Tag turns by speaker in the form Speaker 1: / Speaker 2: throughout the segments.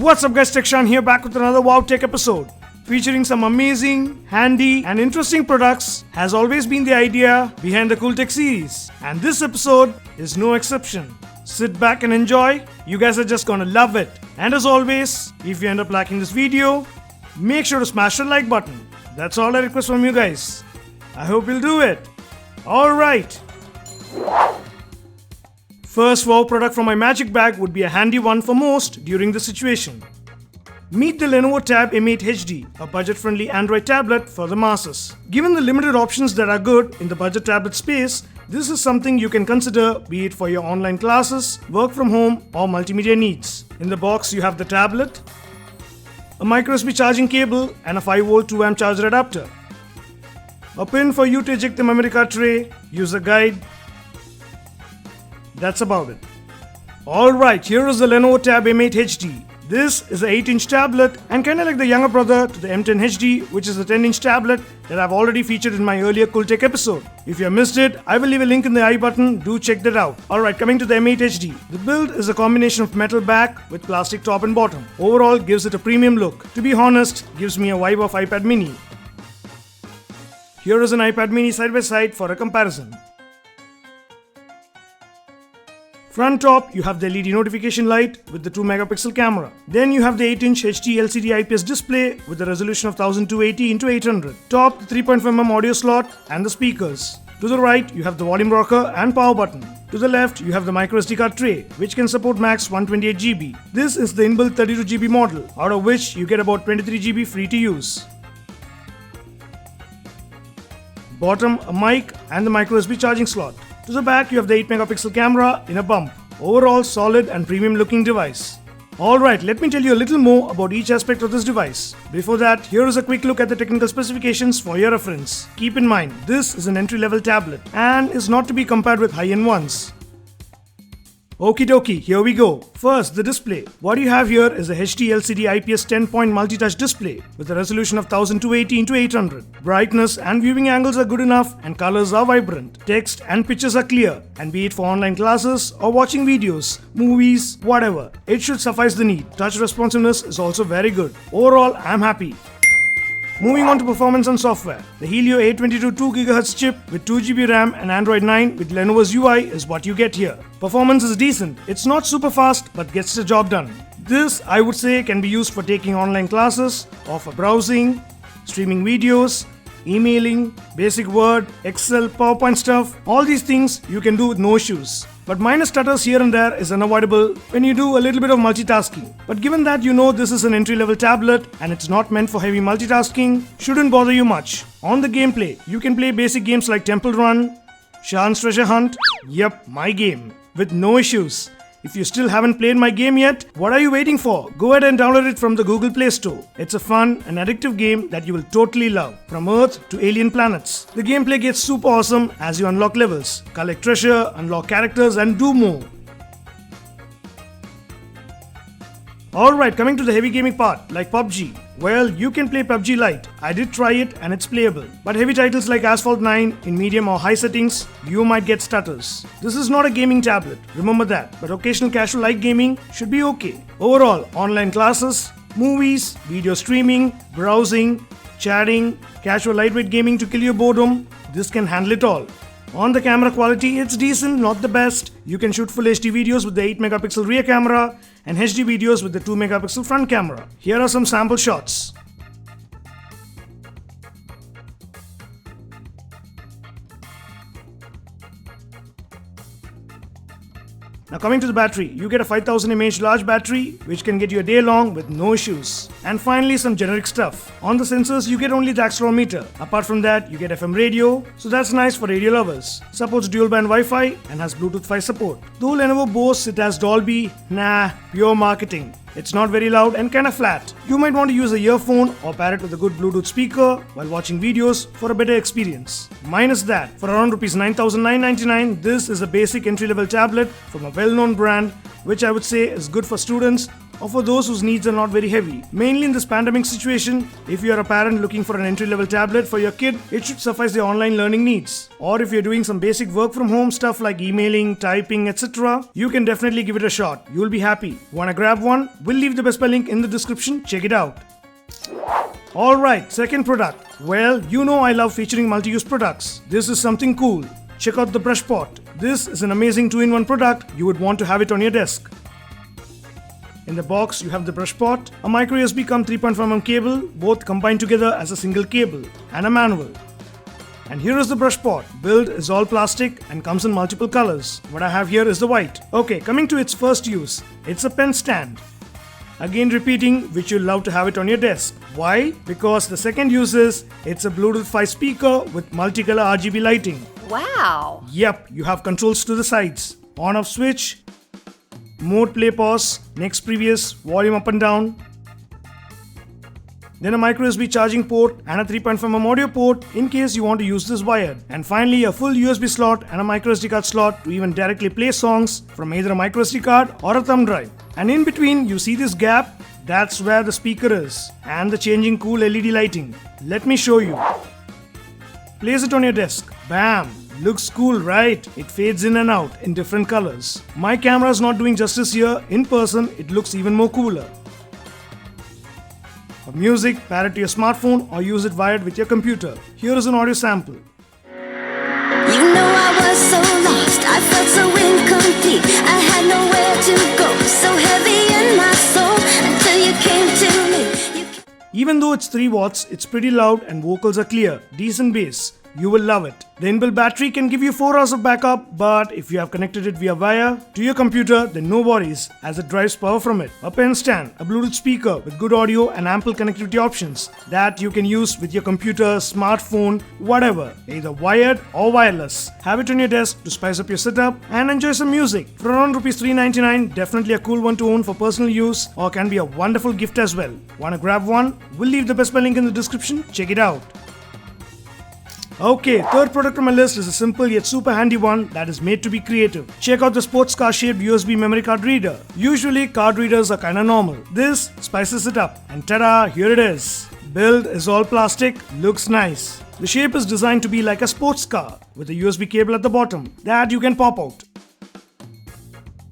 Speaker 1: What's up guys, Tekshan here, back with another Wow Tech episode. Featuring some amazing, handy and interesting products has always been the idea behind the Cool Tech series. And this episode is no exception. Sit back and enjoy, you guys are just gonna love it. And as always, if you end up liking this video, make sure to smash the like button. That's all I request from you guys. I hope you'll do it. Alright. First wow product from my magic bag would be a handy one for most during this situation. Meet the Lenovo Tab M8 HD, a budget-friendly Android tablet for the masses. Given the limited options that are good in the budget tablet space, this is something you can consider, be it for your online classes, work from home or multimedia needs. In the box you have the tablet, a micro USB charging cable and a 5V 2A charger adapter. A pin for you to eject the memory card tray, user guide. That's about it. Alright, here is the Lenovo Tab M8 HD. This is an 8-inch tablet and kinda like the younger brother to the M10 HD, which is a 10-inch tablet that I've already featured in my earlier Cool Tech episode. If you have missed it, I will leave a link in the I button, do check that out. Alright, coming to the M8 HD. The build is a combination of metal back with plastic top and bottom. Overall gives it a premium look. To be honest, gives me a vibe of iPad mini. Here is an iPad mini side by side for a comparison. Front top, you have the LED notification light with the 2-megapixel camera. Then you have the 8-inch HD LCD IPS display with a resolution of 1280x800. Top, the 3.5mm audio slot and the speakers. To the right, you have the volume rocker and power button. To the left, you have the microSD card tray, which can support max 128GB. This is the inbuilt 32GB model, out of which you get about 23GB free to use. Bottom, a mic and the microSD charging slot. To the back, you have the 8-megapixel camera in a bump. Overall, solid and premium looking device. Alright, let me tell you a little more about each aspect of this device. Before that, here is a quick look at the technical specifications for your reference. Keep in mind, this is an entry-level tablet and is not to be compared with high-end ones. Okie dokie, here we go. First, the display. What you have here is a HD LCD IPS 10-point multi-touch display with a resolution of 1280x800. Brightness and viewing angles are good enough and colors are vibrant. Text and pictures are clear, and be it for online classes or watching videos, movies, whatever, it should suffice the need. Touch responsiveness is also very good. Overall, I'm happy. Moving on to performance and software. The Helio A22 2GHz chip with 2GB RAM and Android 9 with Lenovo's UI is what you get here. Performance is decent. It's not super fast but gets the job done. This, I would say, can be used for taking online classes or for browsing, streaming videos, emailing, basic Word, Excel, PowerPoint stuff. All these things you can do with no issues. But minor stutters here and there is unavoidable when you do a little bit of multitasking. But given that you know this is an entry-level tablet and it's not meant for heavy multitasking, shouldn't bother you much. On the gameplay, you can play basic games like Temple Run, Shan's Treasure Hunt, yep, my game, with no issues. If you still haven't played my game yet, what are you waiting for? Go ahead and download it from the Google Play Store. It's a fun and addictive game that you will totally love. From Earth to alien planets. The gameplay gets super awesome as you unlock levels, collect treasure, unlock characters and do more. Alright, coming to the heavy gaming part, like PUBG. Well, you can play PUBG Lite. I did try it and it's playable. But heavy titles like Asphalt 9 in medium or high settings, you might get stutters. This is not a gaming tablet, remember that. But occasional casual light gaming should be okay. Overall, online classes, movies, video streaming, browsing, chatting, casual lightweight gaming to kill your boredom, this can handle it all. On the camera quality, it's decent, not the best. You can shoot full HD videos with the 8-megapixel rear camera and HD videos with the 2-megapixel front camera. Here are some sample shots. Now coming to the battery, you get a 5000 mAh large battery which can get you a day long with no issues. And finally some generic stuff. On the sensors you get only the accelerometer. Apart from that you get FM radio, so that's nice for radio lovers. Supports dual band Wi-Fi and has Bluetooth 5 support. Though Lenovo boasts it has Dolby, nah, pure marketing. It's not very loud and kinda flat. You might want to use a earphone or pair it with a good Bluetooth speaker while watching videos for a better experience. Minus that, for around Rs 9,999, this is a basic entry-level tablet from a well-known brand which I would say is good for students or for those whose needs are not very heavy. Mainly in this pandemic situation, if you are a parent looking for an entry-level tablet for your kid, it should suffice their online learning needs. Or if you're doing some basic work from home stuff like emailing, typing, etc., you can definitely give it a shot. You'll be happy. Wanna grab one? We'll leave the Best Buy link in the description. Check it out. Alright, second product. Well, you know I love featuring multi-use products. This is something cool. Check out the brush pot. This is an amazing 2-in-1 product. You would want to have it on your desk. In the box, you have the brush pot, a micro USB cum 3.5mm cable, both combined together as a single cable, and a manual. And here is the brush pot. Build is all plastic and comes in multiple colors. What I have here is the white. Okay, coming to its first use. It's a pen stand. Again repeating, which you'll love to have it on your desk. Why? Because the second use is, it's a Bluetooth 5 speaker with multicolor RGB lighting.
Speaker 2: Wow!
Speaker 1: Yep, you have controls to the sides. On off switch, mode play pause, next previous, volume up and down. Then a micro USB charging port and a 3.5mm audio port in case you want to use this wired. And finally a full USB slot and a micro SD card slot to even directly play songs from either a micro SD card or a thumb drive. And in between you see this gap, that's where the speaker is and the changing cool LED lighting. Let me show you. Place it on your desk. Bam! Looks cool, right? It fades in and out in different colors. My camera is not doing justice here. In person, it looks even more cooler. For music, pair it to your smartphone or use it wired with your computer. Here is an audio sample.
Speaker 3: You know I was so lost, I felt so incomplete. I had nowhere to go, so heavy in my soul until you came to me.
Speaker 1: Even though it's 3 watts, it's pretty loud and vocals are clear. Decent bass. You will love it. The inbuilt battery can give you 4 hours of backup, but if you have connected it via wire to your computer, then no worries as it drives power from it. A pen stand, a Bluetooth speaker with good audio and ample connectivity options that you can use with your computer, smartphone, whatever, either wired or wireless. Have it on your desk to spice up your setup and enjoy some music. For around Rs 399, definitely a cool one to own for personal use or can be a wonderful gift as well. Wanna grab one? We'll leave the Best Buy link in the description. Check it out. Okay, third product on my list is a simple yet super handy one that is made to be creative. Check out the sports car shaped USB memory card reader. Usually card readers are kinda normal. This spices it up and ta-da, here it is. Build is all plastic, looks nice. The shape is designed to be like a sports car with a USB cable at the bottom that you can pop out.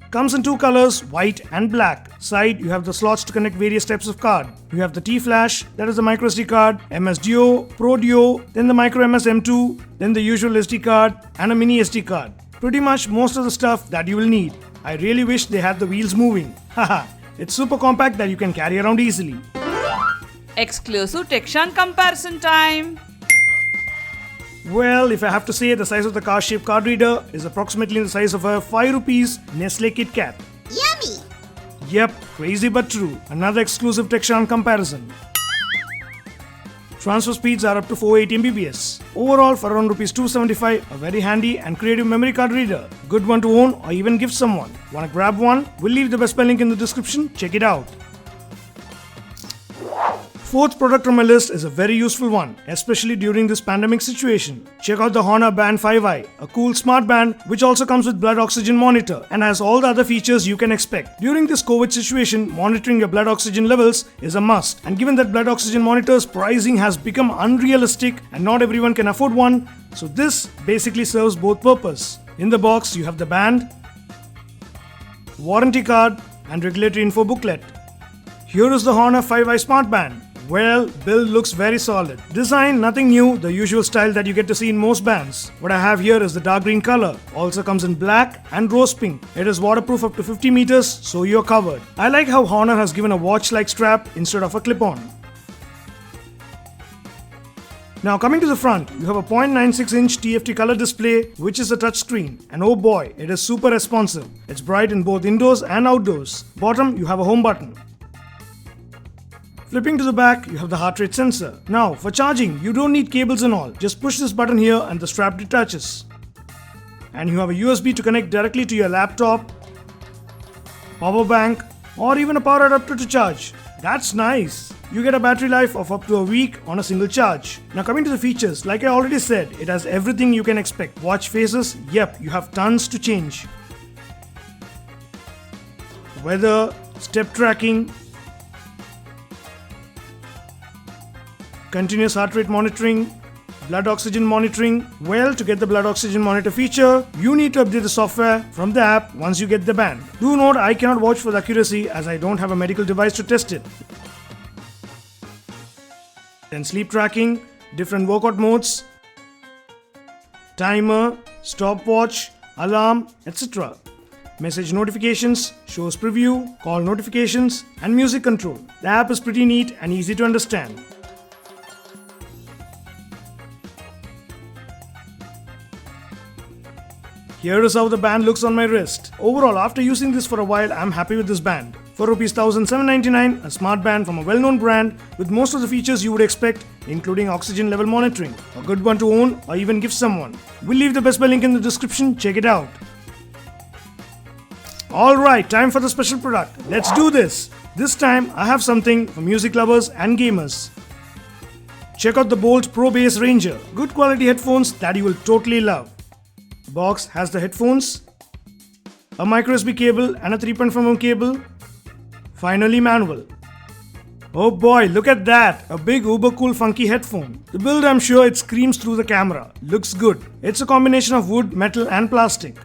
Speaker 1: Comes in 2 colors, white and black. Side, you have the slots to connect various types of card. You have the T-Flash, that is the micro SD card, MS Duo, Pro Duo, then the micro MS M2, then the usual SD card, and a mini SD card. Pretty much most of the stuff that you will need. I really wish they had the wheels moving. Haha, it's super compact that you can carry around easily.
Speaker 2: Exclusive Tekshan comparison time.
Speaker 1: Well, if I have to say, the size of the car-shaped card reader is approximately the size of a 5 rupees Nestle Kit Kat.
Speaker 3: Yummy!
Speaker 1: Yep, crazy but true. Another exclusive Tekshan comparison. Transfer speeds are up to 480 Mbps. Overall, for around Rs 275, a very handy and creative memory card reader. Good one to own or even gift someone. Wanna grab one? We'll leave the Best Buy link in the description. Check it out. Fourth product on my list is a very useful one, especially during this pandemic situation. Check out the Honor Band 5i, a cool smart band which also comes with blood oxygen monitor and has all the other features you can expect. During this COVID situation, monitoring your blood oxygen levels is a must. And given that blood oxygen monitors pricing has become unrealistic and not everyone can afford one, so this basically serves both purposes. In the box, you have the band, warranty card, and regulatory info booklet. Here is the Honor 5i Smart Band. Well, build looks very solid. Design, nothing new, the usual style that you get to see in most bands. What I have here is the dark green color. Also comes in black and rose pink. It is waterproof up to 50 meters, so you're covered. I like how Honor has given a watch-like strap instead of a clip-on. Now coming to the front, you have a 0.96-inch TFT color display, which is a touchscreen. And oh boy, it is super responsive. It's bright in both indoors and outdoors. Bottom, you have a home button. Flipping to the back, you have the heart rate sensor. Now, for charging, you don't need cables and all. Just push this button here and the strap detaches. And you have a USB to connect directly to your laptop, power bank, or even a power adapter to charge. That's nice. You get a battery life of up to a week on a single charge. Now coming to the features, like I already said, it has everything you can expect. Watch faces, yep, you have tons to change. Weather, step tracking, continuous heart rate monitoring, blood oxygen monitoring. Well, to get the blood oxygen monitor feature, you need to update the software from the app once you get the band. Do note, I cannot vouch for the accuracy as I don't have a medical device to test it. Then sleep tracking, different workout modes, timer, stopwatch, alarm, etc. Message notifications, shows preview, call notifications, and music control. The app is pretty neat and easy to understand. Here is how the band looks on my wrist. Overall, after using this for a while, I'm happy with this band. For Rs 1,799, a smart band from a well-known brand with most of the features you would expect, including oxygen level monitoring. A good one to own or even gift someone. We'll leave the Best Buy link in the description, check it out. Alright, time for the special product. Let's do this. This time, I have something for music lovers and gamers. Check out the Bolt Pro Bass Ranger. Good quality headphones that you will totally love. Box has the headphones, a micro USB cable and a 3.5mm cable. Finally, manual. Oh boy, look at that! A big uber cool funky headphone. The build, I'm sure it screams through the camera. Looks good. It's a combination of wood, metal and plastic.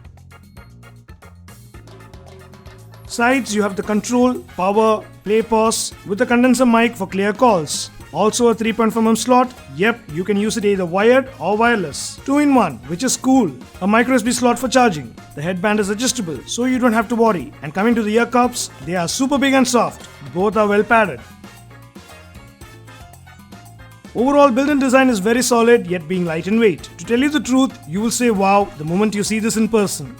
Speaker 1: Sides, you have the control, power, play pause with a condenser mic for clear calls. Also a 3.5mm slot. Yep, you can use it either wired or wireless. 2-in-1, which is cool. A micro USB slot for charging. The headband is adjustable, so you don't have to worry. And coming to the ear cups, they are super big and soft. Both are well padded. Overall, build and design is very solid, yet being light in weight. To tell you the truth, you will say wow the moment you see this in person.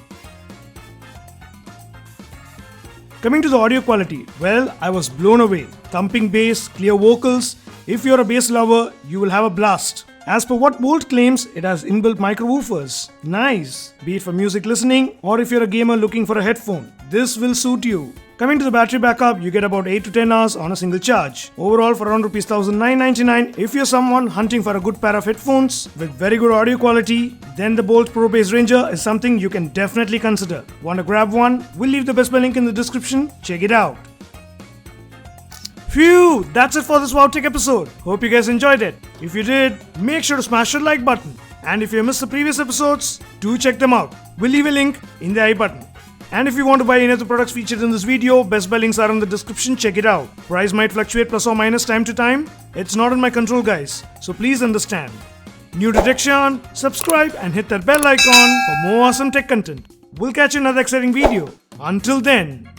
Speaker 1: Coming to the audio quality, well, I was blown away. Thumping bass, clear vocals. If you're a bass lover, you will have a blast. As per what Bolt claims, it has inbuilt micro woofers. Nice! Be it for music listening or if you're a gamer looking for a headphone, this will suit you. Coming to the battery backup, you get about 8 to 10 hours on a single charge. Overall, for around Rs 1,999, if you're someone hunting for a good pair of headphones with very good audio quality, then the Bolt Pro Bass Ranger is something you can definitely consider. Want to grab one? We'll leave the Best Buy link in the description. Check it out. Phew, that's it for this Wow Tech episode. Hope you guys enjoyed it. If you did, make sure to smash the like button. And if you missed the previous episodes, do check them out. We'll leave a link in the I button. And if you want to buy any of the products featured in this video, Best Buy links are in the description, check it out. Price might fluctuate plus or minus time to time. It's not in my control, guys, so please understand. New to Tekshan, subscribe and hit that bell icon for more awesome tech content. We'll catch you in another exciting video. Until then.